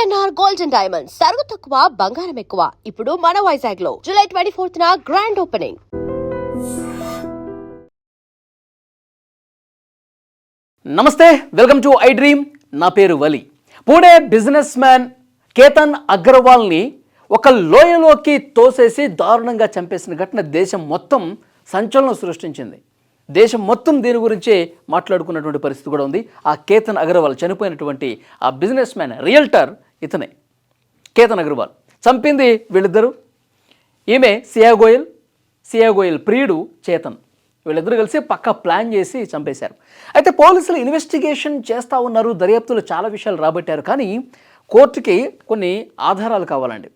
PNR gold and diamonds సరుకు తక్కువ బంగారం ఎక్కువ. ఇప్పుడు మన వైజాగ్ లో జూలై 24న గ్రాండ్ ఓపెనింగ్. నమస్తే, వెల్కమ్ టు ఐ డ్రీమ్. నా పేరు వలి. పూణే బిజినెస్ మ్యాన్ కేతన్ అగర్వాల్ని ఒక లోయలోకి తోసేసి దారుణంగా చంపేసిన ఘటన దేశం మొత్తం సంచలనం సృష్టించింది. దేశం మొత్తం దీని గురించే మాట్లాడుకున్నటువంటి పరిస్థితి కూడా ఉంది. ఆ కేతన్ అగర్వాల్ చనిపోయినటువంటి ఆ బిజినెస్ మ్యాన్ రియల్టర్ ఇతనే కేతన్ అగర్వాల్. చంపింది వీళ్ళిద్దరూ. ఈమె సియా గోయల్ ప్రియుడు చేతన్. వీళ్ళిద్దరూ కలిసి పక్కా ప్లాన్ చేసి చంపేశారు. అయితే పోలీసులు ఇన్వెస్టిగేషన్ చేస్తూ ఉన్నారు, దర్యాప్తులు చాలా విషయాలు రాబట్టారు. కానీ కోర్టుకి కొన్ని ఆధారాలు కావాలండి.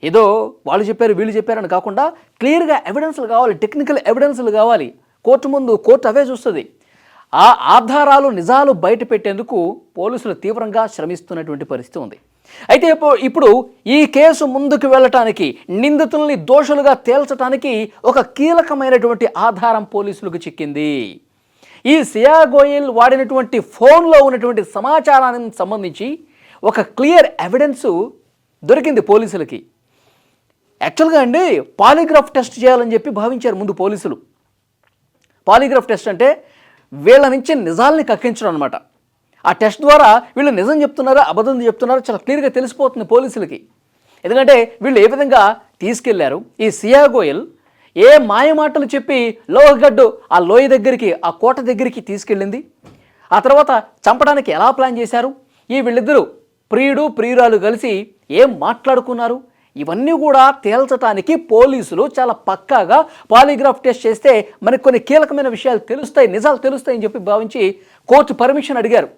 ఏదో వాళ్ళు చెప్పారు వీళ్ళు చెప్పారని కాకుండా క్లియర్గా ఎవిడెన్స్లు కావాలి, టెక్నికల్ ఎవిడెన్స్లు కావాలి. కోర్టు ముందు కోర్టు అవే చూస్తుంది. ఆ ఆధారాలు నిజాలు బయట పెట్టేందుకు పోలీసులు తీవ్రంగా శ్రమిస్తున్నటువంటి పరిస్థితి ఉంది. అయితే ఇప్పుడు ఈ కేసు ముందుకు వెళ్ళటానికి, నిందితుల్ని దోషులుగా తేల్చడానికి ఒక కీలకమైనటువంటి ఆధారం పోలీసులకు చిక్కింది. ఈ సియా గోయల్ వాడినటువంటి ఫోన్లో ఉన్నటువంటి సమాచారానికి సంబంధించి ఒక క్లియర్ ఎవిడెన్సు దొరికింది పోలీసులకి. యాక్చువల్గా అండి పాలిగ్రాఫ్ టెస్ట్ చేయాలని చెప్పి భావించారు ముందు పోలీసులు. పాలిగ్రాఫ్ టెస్ట్ అంటే వీళ్ళ నుంచి నిజాల్ని కక్కించడం అనమాట. ఆ టెస్ట్ ద్వారా వీళ్ళు నిజం చెప్తున్నారా అబద్ధం చెప్తున్నారా చాలా క్లియర్గా తెలిసిపోతుంది పోలీసులకి. ఎందుకంటే వీళ్ళు ఏ విధంగా తీసుకెళ్లారు, ఈ సియా గోయల్ ఏ మాయమాటలు చెప్పి లోహగడ్డు ఆ లోయ దగ్గరికి, ఆ కోట దగ్గరికి తీసుకెళ్ళింది, ఆ తర్వాత చంపడానికి ఎలా ప్లాన్ చేశారు, ఈ వీళ్ళిద్దరూ ప్రియురాలు కలిసి ఏం మాట్లాడుకున్నారు, ఇవన్నీ కూడా తేల్చడానికి పోలీసులు చాలా పక్కాగా పాలిగ్రాఫ్ టెస్ట్ చేస్తే మనకు కొన్ని కీలకమైన విషయాలు తెలుస్తాయి, నిజాలు తెలుస్తాయని చెప్పి భావించి కోర్టు పర్మిషన్ అడిగారు.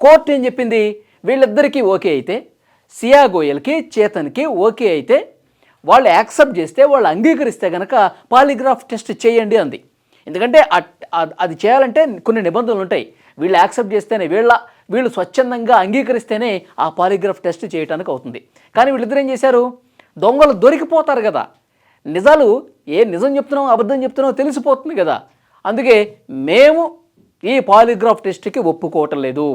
కోర్టు ఏం చెప్పింది, వీళ్ళిద్దరికీ ఓకే అయితే, సియా గోయల్కి చేతన్కి ఓకే అయితే, వాళ్ళు యాక్సెప్ట్ చేస్తే, వాళ్ళు అంగీకరిస్తే కనుక పాలిగ్రాఫ్ టెస్ట్ చేయండి అంది. ఎందుకంటే అది చేయాలంటే కొన్ని నిబంధనలు ఉంటాయి. వీళ్ళు యాక్సెప్ట్ చేస్తేనే, వీళ్ళు స్వచ్ఛందంగా అంగీకరిస్తేనే ఆ పాలిగ్రాఫ్ టెస్ట్ చేయడానికి అవుతుంది. కానీ వీళ్ళిద్దరు ఏం చేశారు, దొంగలు దొరికిపోతారు కదా, నిజాలు ఏ నిజం చెప్తున్నామో అబద్ధం చెప్తున్నామో తెలిసిపోతుంది కదా, అందుకే మేము ఈ పాలిగ్రాఫ్ టెస్ట్కి ఒప్పుకోవటం లేదు,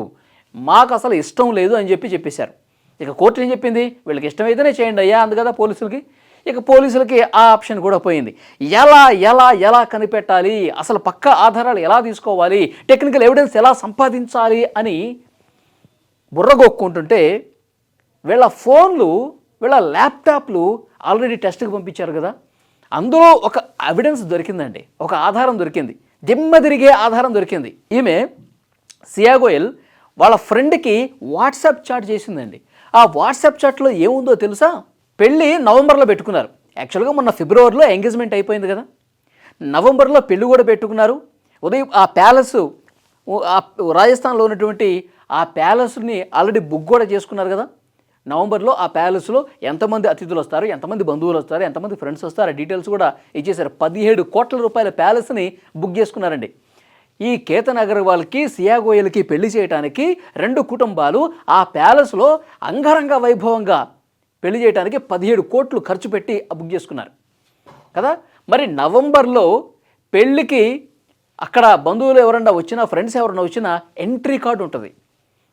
మాకు అసలు ఇష్టం లేదు అని చెప్పేశారు. ఇక కోర్టు ఏం చెప్పింది, వీళ్ళకి ఇష్టమైతేనే చేయండి అయ్యా అందు కదా పోలీసులకి. ఇక పోలీసులకి ఆ ఆప్షన్ కూడా పోయింది. ఎలా కనిపెట్టాలి, అసలు పక్కా ఆధారాలు ఎలా తీసుకోవాలి, టెక్నికల్ ఎవిడెన్స్ ఎలా సంపాదించాలి అని బుర్రగొక్కుంటుంటే వీళ్ళ ఫోన్లు, వీళ్ళ ల్యాప్టాప్లు ఆల్రెడీ టెస్ట్కి పంపించారు కదా, అందులో ఒక ఎవిడెన్స్ దొరికిందండి, ఒక ఆధారం దొరికింది, దిమ్మ తిరిగే ఆధారం దొరికింది. ఈమె సియా గోయల్ వాళ్ళ ఫ్రెండ్కి వాట్సాప్ చాట్ చేసిందండి. ఆ వాట్సాప్ చాట్లో ఏముందో తెలుసా, పెళ్ళి నవంబర్లో పెట్టుకున్నారు. యాక్చువల్గా మొన్న ఫిబ్రవరిలో ఎంగేజ్మెంట్ అయిపోయింది కదా, నవంబర్లో పెళ్ళి కూడా పెట్టుకున్నారు. ఉదయం ఆ ప్యాలెస్, రాజస్థాన్లో ఉన్నటువంటి ఆ ప్యాలెస్ని ఆల్రెడీ బుక్ కూడా చేసుకున్నారు కదా. నవంబర్లో ఆ ప్యాలెస్లో ఎంతమంది అతిథులు వస్తారు, ఎంతమంది బంధువులు వస్తారు, ఎంతమంది ఫ్రెండ్స్ వస్తారు, ఆ డీటెయిల్స్ కూడా ఇచ్చేశారు. 17 కోట్ల రూపాయల ప్యాలెస్ని బుక్ చేసుకున్నారండి. ఈ కేతన్ అగర్వాల్కి సియా గోయల్కి పెళ్లి చేయడానికి 2 కుటుంబాలు ఆ ప్యాలెస్లో అంగరంగ వైభవంగా పెళ్లి చేయడానికి 17 కోట్లు ఖర్చు పెట్టి బుక్ చేసుకున్నారు కదా. మరి నవంబర్లో పెళ్ళికి అక్కడ బంధువులు ఎవరన్నా వచ్చినా, ఫ్రెండ్స్ ఎవరన్నా వచ్చినా ఎంట్రీ కార్డు ఉంటుంది.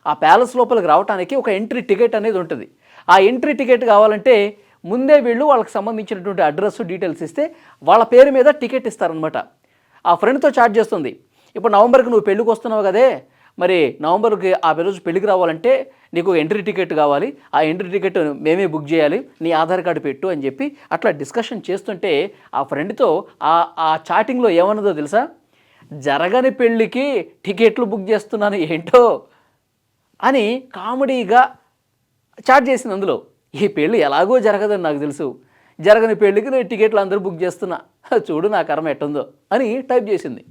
ఆ ప్యాలెస్ లోపలికి రావడానికి ఒక ఎంట్రీ టికెట్ అనేది ఉంటుంది. ఆ ఎంట్రీ టికెట్ కావాలంటే ముందే వీళ్ళు వాళ్ళకి సంబంధించినటువంటి అడ్రస్ డీటెయిల్స్ ఇస్తే వాళ్ళ పేరు మీద టికెట్ ఇస్తారనమాట. ఆ ఫ్రెండ్తో చాట్ చేస్తుంది, ఇప్పుడు నవంబర్కి నువ్వు పెళ్ళికి వస్తున్నావు కదే, మరి నవంబర్కి ఆ రోజు పెళ్ళికి రావాలంటే నీకు ఎంట్రీ టికెట్ కావాలి, ఆ ఎంట్రీ టికెట్ మేమే బుక్ చేయాలి, నీ ఆధార్ కార్డు పెట్టు అని చెప్పి అట్లా డిస్కషన్ చేస్తుంటే ఆ ఫ్రెండ్తో ఆ చాటింగ్లో ఏమన్నదో తెలుసా, జరగని పెళ్ళికి టికెట్లు బుక్ చేస్తున్నాను ఏంటో అని కామెడీగా చాట్ చేసింది. అందులో ఈ పెళ్ళి ఎలాగో జరగదని నాకు తెలుసు, జరగని పెళ్ళికి నేను టికెట్లు అందరూ బుక్ చేస్తున్నా, చూడు నా కర్మ ఎట్టుందో అని టైప్ చేసింది.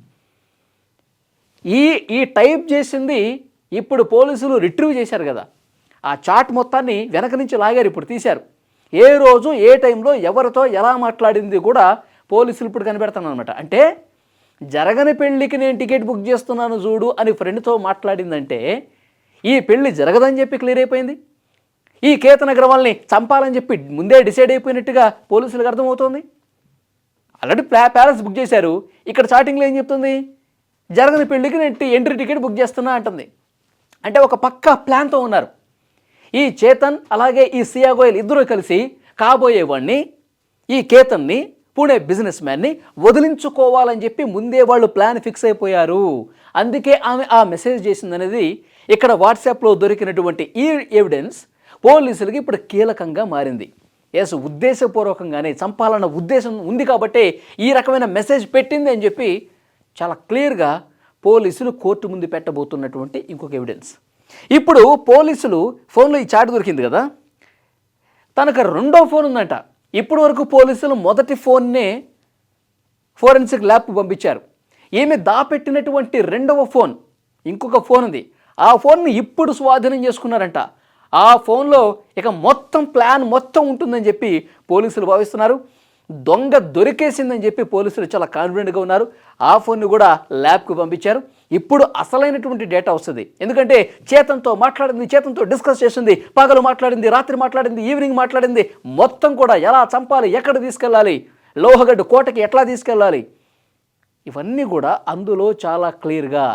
ఈ టైప్ చేసింది ఇప్పుడు పోలీసులు రిట్రీవ్ చేశారు కదా, ఆ చాట్ మొత్తాన్ని వెనక నుంచి లాగారు, ఇప్పుడు తీశారు. ఏ రోజు ఏ టైంలో ఎవరితో ఎలా మాట్లాడింది కూడా పోలీసులు ఇప్పుడు కనిపెడతాను అనమాట. అంటే జరగని పెళ్ళికి నేను టికెట్ బుక్ చేస్తున్నాను చూడు అని ఫ్రెండ్తో మాట్లాడిందంటే ఈ పెళ్ళి జరగదని చెప్పి క్లియర్ అయిపోయింది. ఈ కేతన్ అగర్వాల్ని చంపాలని చెప్పి ముందే డిసైడ్ అయిపోయినట్టుగా పోలీసులకు అర్థమవుతోంది. ఆల్రెడీ ప్యాలెస్ బుక్ చేశారు, ఇక్కడ చాటింగ్లో ఏం చెప్తుంది, జరగని పెళ్ళికి నేను ఎంట్రీ టికెట్ బుక్ చేస్తున్నా అంటుంది. అంటే ఒక పక్కా ప్లాన్తో ఉన్నారు. ఈ చేతన్ అలాగే ఈ సియా గోయల్ ఇద్దరూ కలిసి కాబోయేవాడిని ఈ కేతన్ని పూణే బిజినెస్ మ్యాన్ని వదిలించుకోవాలని చెప్పి ముందే వాళ్ళు ప్లాన్ ఫిక్స్ అయిపోయారు. అందుకే ఆమె ఆ మెసేజ్ చేసిందనేది ఇక్కడ వాట్సాప్లో దొరికినటువంటి ఈ ఎవిడెన్స్ పోలీసులకి ఇప్పుడు కీలకంగా మారింది. ఎస్, ఉద్దేశపూర్వకంగానే చంపాలన్న ఉద్దేశం ఉంది కాబట్టే ఈ రకమైన మెసేజ్ పెట్టింది అని చెప్పి చాలా క్లియర్గా పోలీసులు కోర్టు ముందు పెట్టబోతున్నటువంటి ఇంకొక ఎవిడెన్స్. ఇప్పుడు పోలీసులు ఫోన్లో ఈ చాట్ దొరికింది కదా, తనకు రెండో ఫోన్ ఉందంట. ఇప్పటి వరకు పోలీసులు మొదటి ఫోన్నే ఫోరెన్సిక్ ల్యాబ్కు పంపించారు. ఈమె దాపెట్టినటువంటి రెండవ ఫోన్, ఇంకొక ఫోన్ ఉంది, ఆ ఫోన్ని ఇప్పుడు స్వాధీనం చేసుకున్నారంట. ఆ ఫోన్లో ఇక మొత్తం ప్లాన్ మొత్తం ఉంటుందని చెప్పి పోలీసులు భావిస్తున్నారు. దొంగ దొరికేసిందని చెప్పి పోలీసులు చాలా కాన్ఫిడెంట్గా ఉన్నారు. ఆ ఫోన్ని కూడా ల్యాబ్కు పంపించారు. ఇప్పుడు అసలైనటువంటి డేటా వస్తుంది. ఎందుకంటే చేతన్తో మాట్లాడింది, చేతన్తో డిస్కస్ చేసింది, పగలు మాట్లాడింది, రాత్రి మాట్లాడింది, ఈవినింగ్ మాట్లాడింది, మొత్తం కూడా ఎలా చంపాలి, ఎక్కడ తీసుకెళ్ళాలి, లోహగడ్డ కోటకి ఎట్లా తీసుకెళ్ళాలి, ఇవన్నీ కూడా అందులో చాలా క్లియర్గా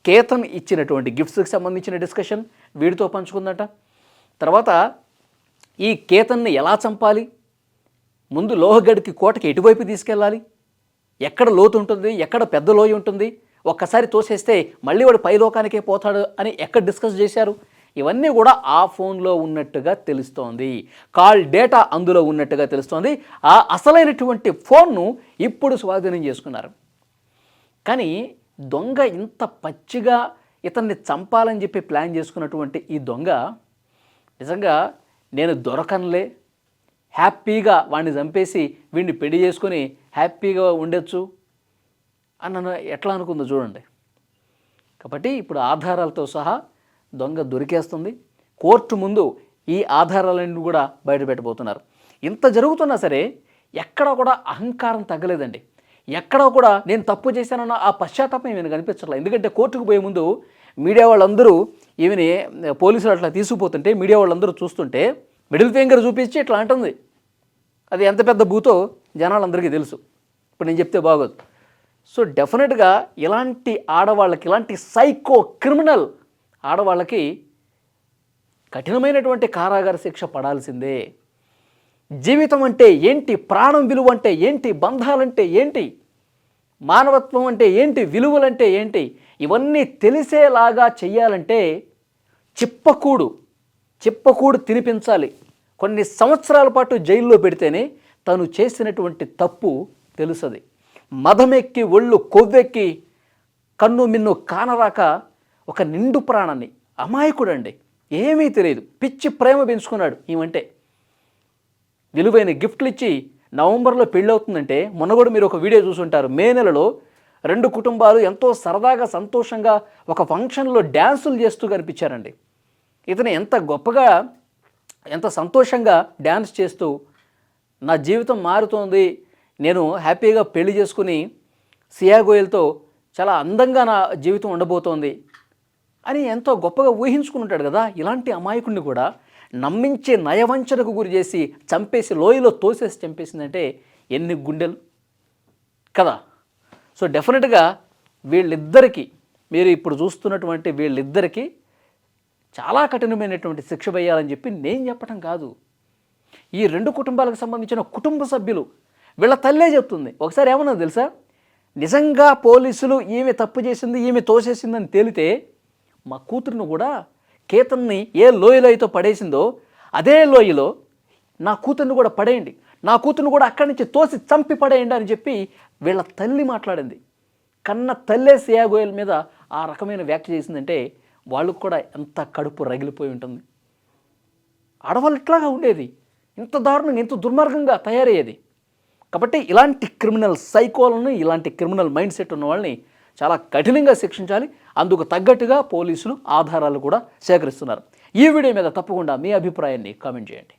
కేతన్ ఇచ్చినటువంటి గిఫ్ట్స్కి సంబంధించిన డిస్కషన్ వీడితో పంచుకుందట. తర్వాత ఈ కేతన్ని ఎలా చంపాలి, ముందు లోహగడ్కి కోటకి ఎటువైపు తీసుకెళ్ళాలి, ఎక్కడ లోతు ఉంటుంది, ఎక్కడ పెద్ద లోయ ఉంటుంది, ఒక్కసారి తోసేస్తే మళ్ళీ వాడు పైలోకానికే పోతాడు అని ఎక్కడ డిస్కస్ చేశారు, ఇవన్నీ కూడా ఆ ఫోన్లో ఉన్నట్టుగా తెలుస్తోంది. కాల్ డేటా అందులో ఉన్నట్టుగా తెలుస్తోంది. ఆ అసలైనటువంటి ఫోన్ను ఇప్పుడు స్వాధీనం చేసుకున్నారు. కానీ దొంగ ఇంత పచ్చిగా ఇతన్ని చంపాలని చెప్పి ప్లాన్ చేసుకున్నటువంటి ఈ దొంగ నిజంగా నేను దొరకనులే, హ్యాపీగా వాడిని చంపేసి వీడిని పెళ్లి చేసుకొని హ్యాపీగా ఉండొచ్చు అన్న ఎట్లా అనుకుందో చూడండి. కాబట్టి ఇప్పుడు ఆధారాలతో సహా దొంగ దొరికేస్తుంది. కోర్టు ముందు ఈ ఆధారాలన్నీ కూడా బయటపెట్టబోతున్నారు. ఇంత జరుగుతున్నా సరే ఎక్కడా కూడా అహంకారం తగ్గలేదండి. ఎక్కడా కూడా నేను తప్పు చేశానన్న ఆ పశ్చాత్తాపం ఈమెను కనిపించట్లేదు. ఎందుకంటే కోర్టుకు పోయే ముందు మీడియా వాళ్ళందరూ ఈమెని పోలీసులు అట్లా తీసుకుపోతుంటే మీడియా వాళ్ళందరూ చూస్తుంటే మిడిల్ ఫింగర్ చూపించి ఇట్లా అంటుంది. అది ఎంత పెద్ద భూతో జనాలందరికీ తెలుసు. ఇప్పుడు నేను చెప్తే బాగోదు. సో డెఫినెట్గా ఇలాంటి ఆడవాళ్ళకి, ఇలాంటి సైకో క్రిమినల్ ఆడవాళ్ళకి కఠినమైనటువంటి కారాగార శిక్ష పడాల్సిందే. జీవితం అంటే ఏంటి, ప్రాణం విలువ అంటే ఏంటి, బంధాలంటే ఏంటి, మానవత్వం అంటే ఏంటి, విలువలంటే ఏంటి, ఇవన్నీ తెలిసేలాగా చెయ్యాలంటే చిప్పకూడు తినిపించాలి. కొన్ని సంవత్సరాల పాటు జైల్లో పెడితేనే తను చేసినటువంటి తప్పు తెలుస్తుంది. మదమెక్కి ఒళ్ళు కొవ్వెక్కి కన్ను మిన్ను కానరాక ఒక నిండు ప్రాణాన్ని, అమాయకుడండి, ఏమీ తెలియదు, పిచ్చి ప్రేమ పెంచుకున్నాడు ఈమంటే. విలువైన గిఫ్ట్లు ఇచ్చి నవంబర్లో పెళ్ళి అవుతుందంటే మొన్న కూడా మీరు ఒక వీడియో చూసుంటారు. మే నెలలో 2 కుటుంబాలు ఎంతో సరదాగా సంతోషంగా ఒక ఫంక్షన్లో డ్యాన్సులు చేస్తూ కనిపించారండి. ఇతను ఎంత గొప్పగా, ఎంత సంతోషంగా డ్యాన్స్ చేస్తూ నా జీవితం మారుతోంది, నేను హ్యాపీగా పెళ్లి చేసుకుని సియా గోయల్తో చాలా అందంగా నా జీవితం ఉండబోతోంది అని ఎంతో గొప్పగా ఊహించుకుని ఉంటాడు కదా. ఇలాంటి అమాయకుడిని కూడా నమ్మించే నయవంచనకు గురి చేసి చంపేసి లోయలో తోసేసి చంపేసిందంటే ఎన్ని గుండెలు కదా. సో డెఫినెట్గా వీళ్ళిద్దరికీ, మీరు ఇప్పుడు చూస్తున్నటువంటి వీళ్ళిద్దరికీ చాలా కఠినమైనటువంటి శిక్ష వేయాలని చెప్పి నేను చెప్పడం కాదు. ఈ 2 కుటుంబాలకు సంబంధించిన కుటుంబ సభ్యులు, వీళ్ళ తల్లే చెప్తుంది. ఒకసారి ఏమన్నా తెలుసా, నిజంగా పోలీసులు ఈమె తప్పు చేసింది, ఈమె తోసేసిందని తేలితే మా కూతురును కూడా కేతన్ని ఏ లోయలో అయితే పడేసిందో అదే లోయలో నా కూతుర్ని కూడా పడేయండి, నా కూతుర్ని కూడా అక్కడి నుంచి తోసి చంపి పడేయండి అని చెప్పి వీళ్ళ తల్లి మాట్లాడింది. కన్న తల్లే సియా గోయల్ మీద ఆ రకమైన వ్యాఖ్య చేసిందంటే వాళ్ళకు కూడా ఎంత కడుపు రగిలిపోయి ఉంటుంది. ఆడవాళ్ళు ఇట్లాగా ఉండేది, ఇంత దారుణంగా, ఇంత దుర్మార్గంగా తయారయ్యేది. కాబట్టి ఇలాంటి క్రిమినల్ సైకోలను, ఇలాంటి క్రిమినల్ మైండ్ సెట్ ఉన్న వాళ్ళని చాలా కఠినంగా శిక్షించాలి. అందుకు తగ్గట్టుగా పోలీసులు ఆధారాలు కూడా సేకరిస్తున్నారు. ఈ వీడియో మీద తప్పకుండా మీ అభిప్రాయాన్ని కామెంట్ చేయండి.